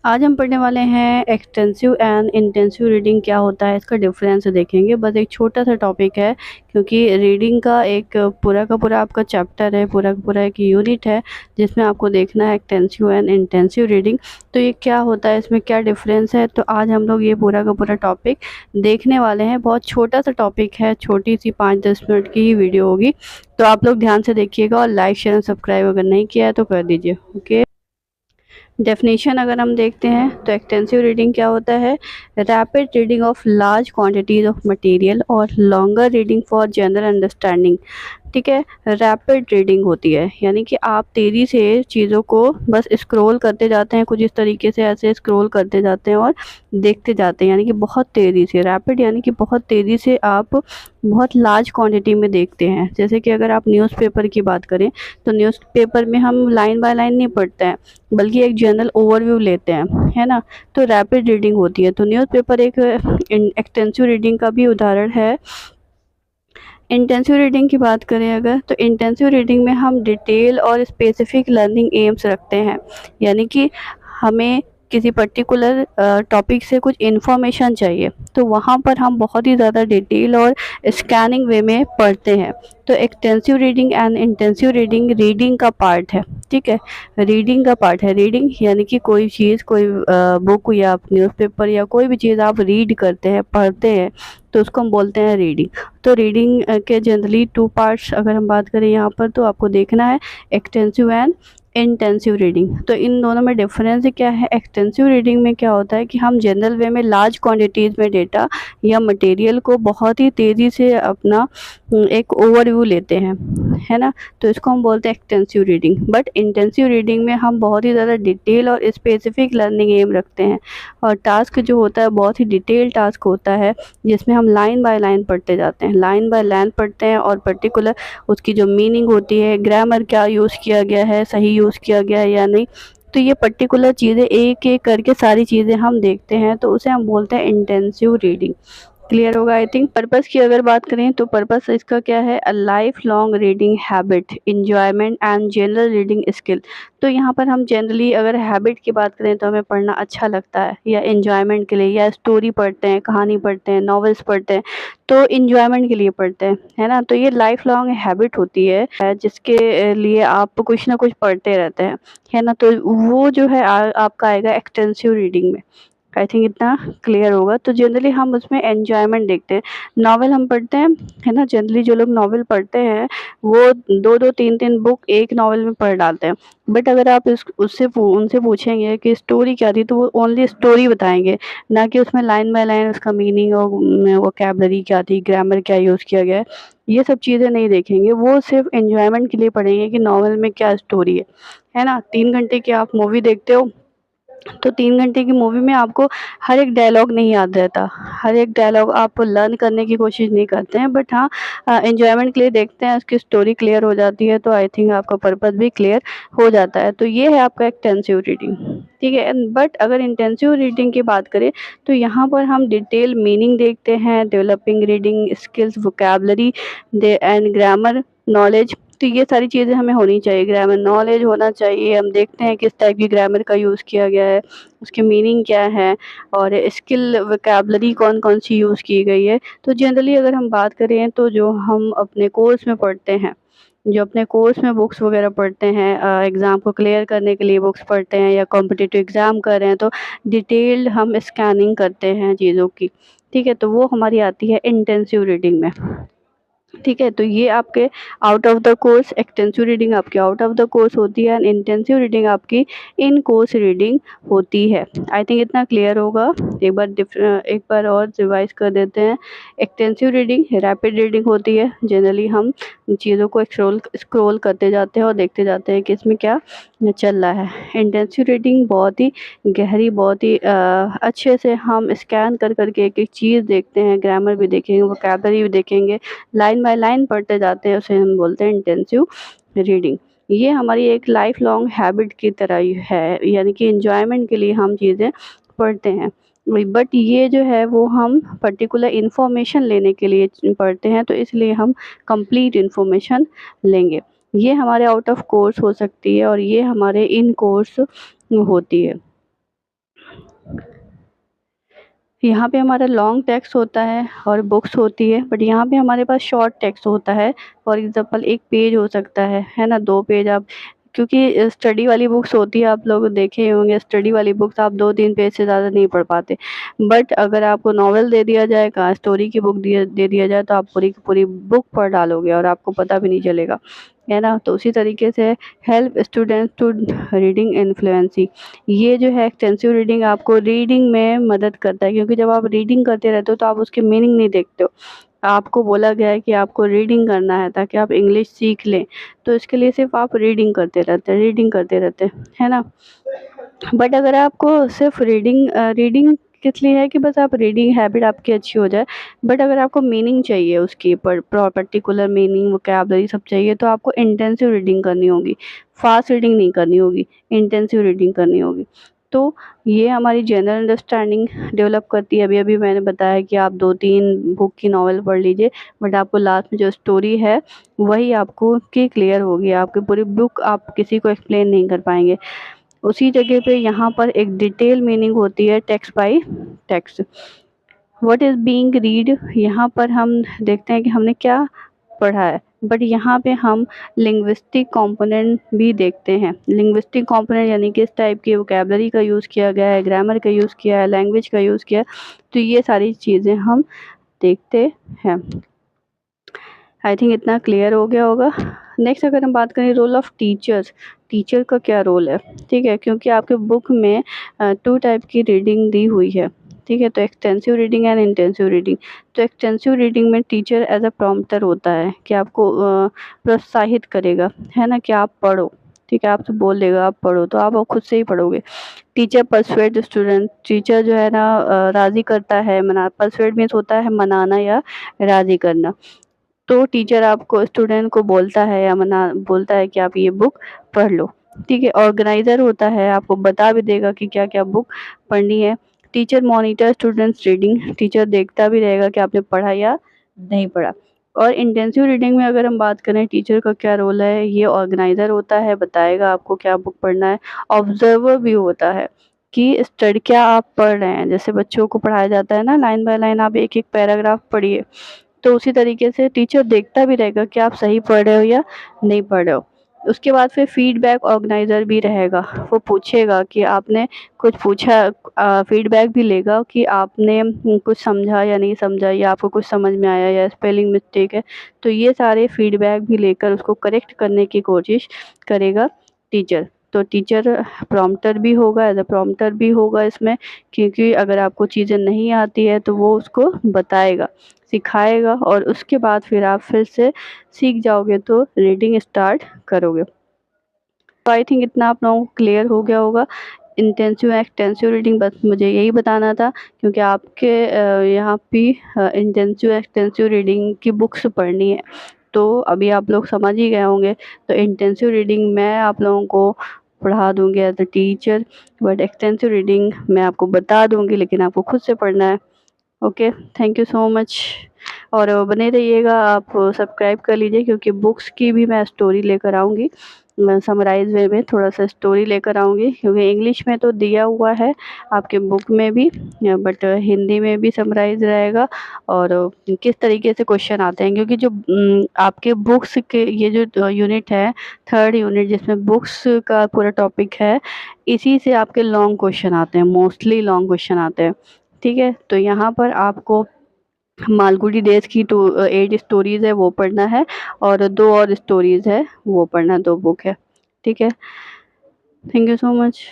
आज हम पढ़ने वाले हैं एक्सटेंसिव एंड इंटेंसिव रीडिंग क्या होता है, इसका डिफरेंस देखेंगे। बस एक छोटा सा टॉपिक है, क्योंकि रीडिंग का एक पूरा का पूरा आपका चैप्टर है, पूरा का पूरा एक यूनिट है जिसमें आपको देखना है एक्सटेंसिव एंड इंटेंसिव रीडिंग। तो ये क्या होता है, इसमें क्या डिफरेंस है, तो आज हम लोग ये पूरा का पूरा टॉपिक देखने वाले हैं। बहुत छोटा सा टॉपिक है, छोटी सी 5-10 मिनट की ही वीडियो होगी, तो आप लोग ध्यान से देखिएगा और लाइक शेयर एंड सब्सक्राइब अगर नहीं किया है तो कर दीजिए। ओके, डेफिनेशन अगर हम देखते हैं तो एक्सटेंसिव रीडिंग क्या होता है, rapid reading of large quantities of material और longer reading for general understanding. ठीक है, रैपिड रीडिंग होती है, यानी कि आप तेज़ी से चीज़ों को बस स्क्रॉल करते जाते हैं, कुछ इस तरीके से ऐसे स्क्रॉल करते जाते हैं और देखते जाते हैं, यानी कि बहुत तेज़ी से। रैपिड यानी कि बहुत तेज़ी से आप बहुत लार्ज क्वांटिटी में देखते हैं। जैसे कि अगर आप न्यूज़पेपर की बात करें तो न्यूज़पेपर में हम लाइन बाय लाइन नहीं पढ़ते हैं, बल्कि एक जनरल ओवरव्यू लेते हैं, है ना। तो रैपिड रीडिंग होती है। तो न्यूज़पेपर एक एक्सटेंसिव रीडिंग का भी उदाहरण है। इंटेंसिव रीडिंग की बात करें अगर, तो इंटेंसिव रीडिंग में हम डिटेल और स्पेसिफिक लर्निंग एम्स रखते हैं, यानी कि हमें किसी पर्टिकुलर टॉपिक से कुछ इन्फॉर्मेशन चाहिए, तो वहाँ पर हम बहुत ही ज़्यादा डिटेल और स्कैनिंग वे में पढ़ते हैं। तो extensive reading and intensive reading reading का पार्ट है। ठीक है, रीडिंग का पार्ट है। रीडिंग यानी कि कोई चीज़, कोई बुक या न्यूज़पेपर या कोई भी चीज़ आप रीड करते हैं, पढ़ते हैं, तो उसको हम बोलते हैं रीडिंग। तो रीडिंग के जनरली 2 पार्ट्स अगर हम बात करें यहाँ पर, तो आपको देखना है एक्सटेंसिव एंड इंटेंसिव रीडिंग। तो इन दोनों में डिफरेंस क्या है। एक्सटेंसिव रीडिंग में क्या होता है कि हम जनरल वे में लार्ज क्वांटिटीज़ में डेटा या मटेरियल को बहुत ही तेज़ी से अपना एक ओवरव्यू लेते हैं, है ना। तो इसको हम बोलते हैं extensive reading. But intensive reading में हम बहुत ही ज़्यादा डिटेल और स्पेसिफिक लर्निंग एम रखते हैं, और टास्क जो होता है बहुत ही डिटेल टास्क होता है, जिसमें हम लाइन बाय लाइन पढ़ते जाते हैं, लाइन बाय लाइन पढ़ते हैं, और पर्टिकुलर उसकी जो मीनिंग होती है, ग्रामर क्या यूज़ किया गया है, सही यूज़ किया गया है या नहीं, तो ये पर्टिकुलर चीज़ें एक एक करके सारी चीज़ें हम देखते हैं, तो उसे हम बोलते हैं इंटेंसिव रीडिंग। क्लियर होगा आई थिंक। पर्पस की अगर बात करें तो पर्पस इसका क्या है, a life long reading habit, enjoyment and general reading skill. तो यहाँ पर हम जनरली अगर हैबिट की बात करें तो हमें पढ़ना अच्छा लगता है, या इंजॉयमेंट के लिए, या स्टोरी पढ़ते हैं, कहानी पढ़ते हैं, नॉवेल्स पढ़ते हैं, तो इंजॉयमेंट के लिए पढ़ते हैं, है ना। तो ये लाइफ लॉन्ग हैबिट होती है, जिसके लिए आप कुछ ना कुछ पढ़ते रहते हैं, है ना। तो वो जो है आपका आएगा एक्सटेंसिव रीडिंग में। आई थिंक इतना क्लियर होगा। तो जनरली हम उसमें एन्जॉयमेंट देखते हैं। नॉवेल हम पढ़ते हैं, है ना। जनरली जो लोग नॉवेल पढ़ते हैं वो 2-2 3-3 बुक एक नॉवेल में पढ़ डालते हैं। बट अगर आप उनसे पूछेंगे कि स्टोरी क्या थी, तो वो ओनली स्टोरी बताएंगे, ना कि उसमें लाइन बाय लाइन उसका मीनिंग और वोकैबलरी क्या थी, ग्रामर क्या यूज़ किया गया है, ये सब चीज़ें नहीं देखेंगे। वो सिर्फ एन्जॉयमेंट के लिए पढ़ेंगे कि नॉवेल में क्या स्टोरी है ना। 3 घंटे की आप मूवी देखते हो, तो 3 घंटे की मूवी में आपको हर एक डायलॉग नहीं याद रहता, हर एक डायलॉग आप लर्न करने की कोशिश नहीं करते हैं, बट हाँ, एन्जॉयमेंट के लिए देखते हैं, उसकी स्टोरी क्लियर हो जाती है, तो आई थिंक आपका पर्पस भी क्लियर हो जाता है। तो ये है आपका एक्सटेंसिव रीडिंग, ठीक है। बट अगर इंटेंसिव रीडिंग की बात करें तो यहाँ पर हम डिटेल मीनिंग देखते हैं, developing reading skills, vocabulary and grammar knowledge. तो ये सारी चीज़ें हमें होनी चाहिए, ग्रामर नॉलेज होना चाहिए। हम देखते हैं किस टाइप की ग्रामर का यूज़ किया गया है, उसकी मीनिंग क्या है, और स्किल वोकैबलरी कौन-कौन सी यूज़ की गई है। तो जनरली अगर हम बात करें तो जो हम अपने कोर्स में पढ़ते हैं, जो अपने कोर्स में बुक्स वगैरह पढ़ते हैं, एग्ज़ाम को क्लियर करने के लिए बुक्स पढ़ते हैं, या कॉम्पिटिटिव एग्ज़ाम कर रहे हैं, तो डिटेल्ड हम स्कैनिंग करते हैं चीज़ों की, ठीक है। तो वो हमारी आती है इंटेंसिव रीडिंग में, ठीक है। तो ये आपके out of the course, extensive reading आपकी आउट ऑफ द कोर्स होती है, एंड इंटेंसिव रीडिंग आपकी इन कोर्स रीडिंग होती है। आई थिंक इतना क्लियर होगा। एक बार और रिवाइज कर देते हैं। एक्सटेंसिव रीडिंग रैपिड रीडिंग होती है, जनरली हम चीज़ों को स्क्रॉल करते जाते हैं और देखते जाते हैं कि इसमें क्या चल रहा है। इंटेंसिव रीडिंग बहुत ही गहरी, बहुत ही अच्छे से हम स्कैन कर करके एक एक चीज़ देखते हैं, ग्रामर भी देखेंगे, वोकैबलरी भी देखेंगे, लाइन बाय लाइन पढ़ते जाते हैं, उसे हम बोलते हैं इंटेंसिव रीडिंग। ये हमारी एक लाइफ लॉन्ग हैबिट की तरह ही है, यानी कि एन्जॉयमेंट के लिए हम चीज़ें पढ़ते हैं। बट ये जो है वो हम पर्टिकुलर इन्फॉर्मेशन लेने के लिए पढ़ते हैं, तो इसलिए हम कंप्लीट इन्फॉर्मेशन लेंगे। ये हमारे आउट ऑफ कोर्स हो सकती है, और ये हमारे इन कोर्स होती है। यहाँ पे हमारा लॉन्ग टेक्स्ट होता है और बुक्स होती है, बट यहाँ पे हमारे पास शॉर्ट टेक्स्ट होता है। फॉर एग्जांपल 1 पेज हो सकता है ना, 2 पेज आप, क्योंकि स्टडी वाली बुक्स होती है, आप लोग देखे ही होंगे, स्टडी वाली बुक्स आप 2-3 पेज से ज़्यादा नहीं पढ़ पाते। बट अगर आपको नॉवेल दे दिया जाएगा, स्टोरी की बुक दे दिया जाए, तो आप पूरी की पूरी बुक पढ़ डालोगे और आपको पता भी नहीं चलेगा, है ना? तो उसी तरीके से हेल्प स्टूडेंट्स टू रीडिंग इन्फ्लुएंसी, ये जो है एक्सटेंसिव रीडिंग आपको रीडिंग में मदद करता है, क्योंकि जब आप रीडिंग करते रहते हो तो आप उसके मीनिंग नहीं देखते हो। आपको बोला गया है कि आपको रीडिंग करना है ताकि आप इंग्लिश सीख लें, तो इसके लिए सिर्फ़ आप रीडिंग करते रहते हैं, है ना? बट अगर आपको सिर्फ रीडिंग किस लिए है कि बस आप रीडिंग हैबिट आपकी अच्छी हो जाए। बट अगर आपको मीनिंग चाहिए उसकी पर्टिकुलर मीनिंग, वोकैबुलरी सब चाहिए, तो आपको इंटेंसिव रीडिंग करनी होगी, फास्ट रीडिंग नहीं करनी होगी, इंटेंसिव रीडिंग करनी होगी। तो ये हमारी जनरल अंडरस्टैंडिंग डेवलप करती है। अभी-अभी मैंने बताया कि आप 2-3 बुक की नॉवेल पढ़ लीजिए, बट आपको लास्ट में जो स्टोरी है वही आपको की क्लियर होगी। आपकी पूरी बुक आप किसी को एक्सप्लेन नहीं कर पाएँगे। उसी जगह पे यहाँ पर एक डिटेल मीनिंग होती है text bye text. What is being read, यहाँ पर हम देखते हैं कि हमने क्या पढ़ा है, बट यहाँ पे हम लिंग्विस्टिक कंपोनेंट भी देखते हैं। लिंग्विस्टिक कंपोनेंट यानी किस टाइप की वोकैबुलरी का यूज़ किया गया है, ग्रामर का यूज़ किया है, लैंग्वेज का यूज़ किया है, तो ये सारी चीज़ें हम देखते हैं। आई थिंक इतना क्लियर हो गया होगा। नेक्स्ट अगर हम बात करें रोल ऑफ़ टीचर्स, टीचर का क्या रोल है, ठीक है? क्योंकि आपके बुक में 2 टाइप की रीडिंग दी हुई है, ठीक है? तो extensive reading and intensive reading. तो एक्सटेंसिव रीडिंग में टीचर एज़ अ प्रॉम्प्टर होता है कि आपको प्रोत्साहित करेगा, है ना? कि आप पढ़ो, ठीक है? आपसे बोल देगा आप पढ़ो, तो आप खुद से ही पढ़ोगे। टीचर पर्सुएड स्टूडेंट, टीचर जो है ना राज़ी करता है, पर्सुएड मीन्स होता है मनाना या राज़ी करना। तो टीचर आपको स्टूडेंट को बोलता है या बोलता है कि आप ये बुक पढ़ लो, ठीक है? ऑर्गेनाइज़र होता है, आपको बता भी देगा कि क्या-क्या बुक पढ़नी है। Teacher monitor students reading, teacher देखता भी रहेगा कि आपने पढ़ा या नहीं पढ़ा। और इंटेंसिव रीडिंग में अगर हम बात करें टीचर का क्या रोल है, ये ऑर्गेनाइज़र होता है, बताएगा आपको क्या बुक पढ़ना है। ऑब्ज़र्वर भी होता है कि क्या आप पढ़ रहे हैं, जैसे बच्चों को पढ़ाया जाता है ना लाइन बाय लाइन, आप एक-एक पैराग्राफ पढ़िए। तो उसी तरीके से टीचर देखता भी रहेगा कि आप सही पढ़ रहे हो या नहीं पढ़ रहे हो। उसके बाद फिर फीडबैक ऑर्गेनाइज़र भी रहेगा, वो पूछेगा कि आपने कुछ पूछा, फीडबैक भी लेगा कि आपने कुछ समझा या नहीं समझा, या आपको कुछ समझ में आया या स्पेलिंग मिस्टेक है। तो ये सारे फीडबैक भी लेकर उसको करेक्ट करने की कोशिश करेगा टीचर। तो टीचर प्रॉम्प्टर भी होगा, एज़ अ प्रॉम्प्टर भी होगा इसमें, क्योंकि अगर आपको चीज़ें नहीं आती है तो वो उसको बताएगा, सिखाएगा, और उसके बाद फिर आप फिर से सीख जाओगे तो रीडिंग स्टार्ट करोगे। तो आई थिंक इतना आप लोगों को क्लियर हो गया होगा। इंटेंसिव एक्सटेंसिव रीडिंग बस मुझे यही बताना था, क्योंकि आपके यहाँ भी इंटेंसिव एक्सटेंसिव रीडिंग की बुक्स पढ़नी है। तो अभी आप लोग समझ ही गए होंगे। तो इंटेंसिव रीडिंग मैं आप लोगों को पढ़ा दूँगी as a teacher, but extensive reading मैं आपको बता दूँगी, लेकिन आपको खुद से पढ़ना है। Okay, thank you so much. और बने रहिएगा, आप सब्सक्राइब कर लीजिए, क्योंकि बुक्स की भी मैं स्टोरी लेकर आऊँगी। मैं समराइज़ वे में थोड़ा-सा स्टोरी लेकर आऊँगी, क्योंकि इंग्लिश में तो दिया हुआ है आपके बुक में भी, बट हिंदी में भी समराइज़ रहेगा, और किस तरीके से क्वेश्चन आते हैं, क्योंकि जो आपके बुक्स के ये जो यूनिट है, 3rd यूनिट जिसमें बुक्स का पूरा टॉपिक है, इसी से आपके लॉन्ग क्वेश्चन आते हैं, मोस्टली लॉन्ग क्वेश्चन आते हैं। ठीक है? तो यहाँ पर आपको मालगुडी डेज़ की 8 स्टोरीज़ है वो पढ़ना है, और 2 और स्टोरीज़ है वो पढ़ना है, 2 बुक है। ठीक है? Thank you so much.